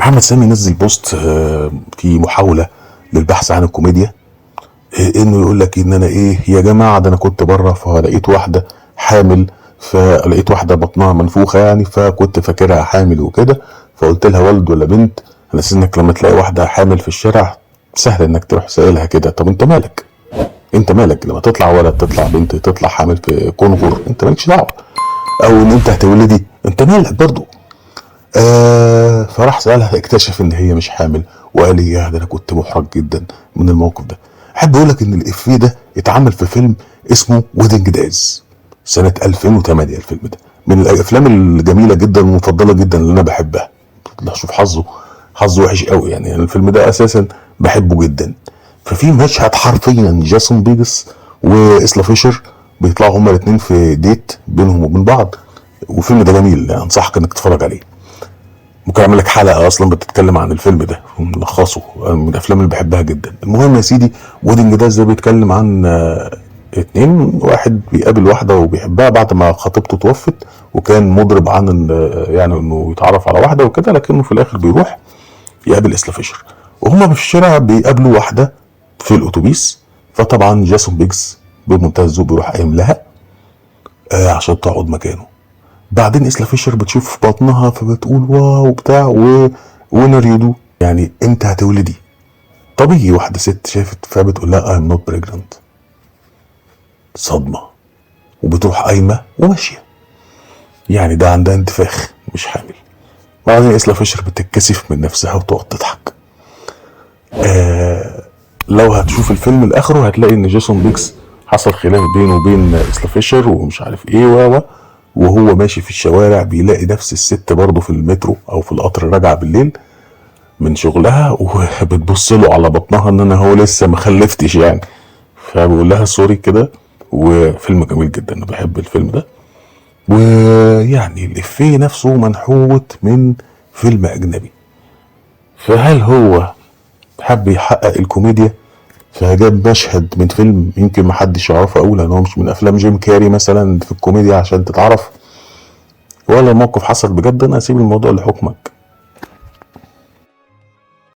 محمد سامي نزل بوست في محاولة للبحث عن الكوميديا. انه يقول لك ان انا ايه يا جماعة، ده انا كنت بره فلقيت واحدة حامل، فلقيت واحدة بطنها منفوخة يعني، فكنت فاكرها حامل وكده، فقلت لها ولد ولا بنت. انا انك لما تلاقي واحدة حامل في الشارع سهل انك تروح سائلها كده، طب انت مالك؟ انت مالك لما تطلع ولد، تطلع بنت، تطلع حامل في كونغر، انت مالكش دعوة. او ان انت هتولدي، انت مالك برضو. فراح سألها، اكتشف ان هي مش حامل، وقال لي يا ده انا كنت محرج جدا من الموقف ده. احب اقول لك ان الافيه ده اتعمل في فيلم اسمه ويدنج داز سنة 2008. الفيلم ده من الافلام الجميلة جدا المفضلة جدا اللي انا بحبها. لا شوف حظه وحش قوي يعني الفيلم ده اساسا بحبه جدا. ففي مشهد حرفيا جاسون بيجس واسلا فيشر بيطلعوا هما الاثنين في ديت بينهم وبين بعض، والفيلم ده جميل، انصحك انك تتفرج عليه. ممكن اعمل لك حلقه اصلا بتتكلم عن الفيلم ده ونلخصه، من الافلام اللي بحبها جدا. المهم يا سيدي، ويدنج ده بيتكلم عن اتنين، واحد بيقابل واحده وبيحبها بعد ما خطيبته توفت، وكان مضرب عن يعني انه يتعرف على واحده وكده، لكنه في الاخر بيروح يقابل اسلا فيشر، وهما في الشارع بيقابلوا واحده في الاتوبيس. فطبعا جاسون بيجز بمنتهى الذوق بيروح قايم لها عشان تقعد مكانه. بعدين اسلا فيشر بتشوف بطنها فبتقول واو بتاع وينر يو دو، يعني انت هتولدي. طبيعي واحدة ست شافت فبتقول لها I'm not pregnant. صدمة، وبتروح قايمة وماشية، يعني ده عندها انتفاخ مش حامل. بعدين اسلا فيشر بتتكسف من نفسها وتقعد تضحك. لو هتشوف الفيلم لاخره هتلاقي ان جيسون بيكس حصل خلاف بينه وبين اسلا فيشر ومش عارف ايه وهو ماشي في الشوارع بيلاقي نفس الست برضه في المترو او في القطر راجعه بالليل من شغلها، وبتبص له على بطنها ان انا هو لسه ما خلفتش يعني، فبقول لها سوري كده. وفيلم جميل جدا، انا بحب الفيلم ده. ويعني الافيه نفسه منحوت من فيلم اجنبي، فهل هو حب يحقق الكوميديا فجاب مشهد من فيلم يمكن محدش يعرفه اولا ان هو مش من افلام جيم كاري مثلا في الكوميديا عشان تتعرف، ولا موقف حصل بجد؟ انا اسيب الموضوع لحكمك.